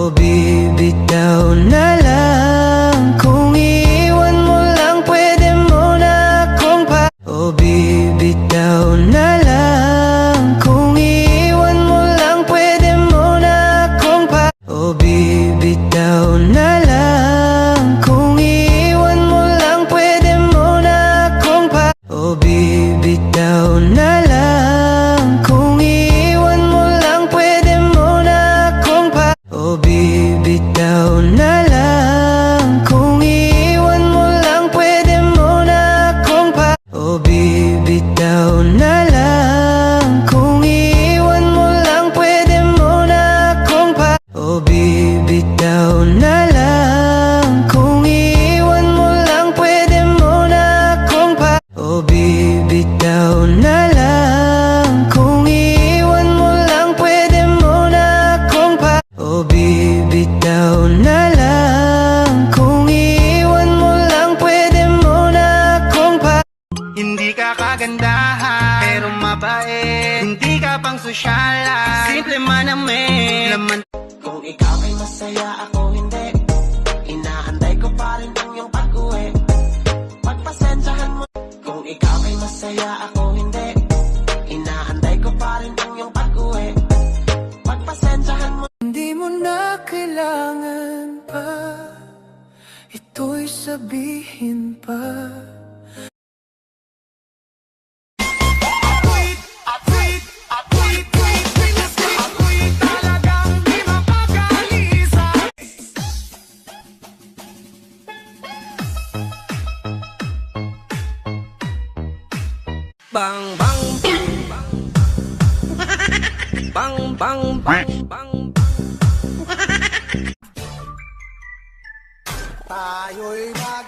O bibitaw na lang, kung iiwan mo lang pwede mo na akong pa. O bibitaw na lang, kung iiwan mo lang pwede mo na akong pa. O bibitaw na lang, kung iiwan mo lang pwede mo na akong pa. O bibitaw na lang, kung iiwan mo lang pwede mo na akong pa. O bibitaw na lang, kung iiwan mo lang pwede mo na akong pa. O bibitaw na lang, kung iiwan mo lang pwede mo na akong pa. O bibitaw na lang, kung iiwan mo lang pwede mo na akong pa. O bibitaw na lang, kung iiwan mo lang pwede mo na akong pa. O bibitaw na lang, kung iiwan mo lang pwede mo na akong pa. Hindi ka kagandahan, pero mabait. Hindi ka pang sosyala, simple manamit. Laman. Kung ikaw ay masaya, ako hindi. Inaantay ko pa rin ang iyong pag-uwi. Pagpasensyahan mo. Kung ikaw ay masaya, ako hindi. Inaantay ko pa rin ang iyong pag-uwi. Pagpasensyahan mo. Hindi mo na kailangan pa, ito'y sabihin pa. Bang bang bang bang bang bang. Tayo'y mag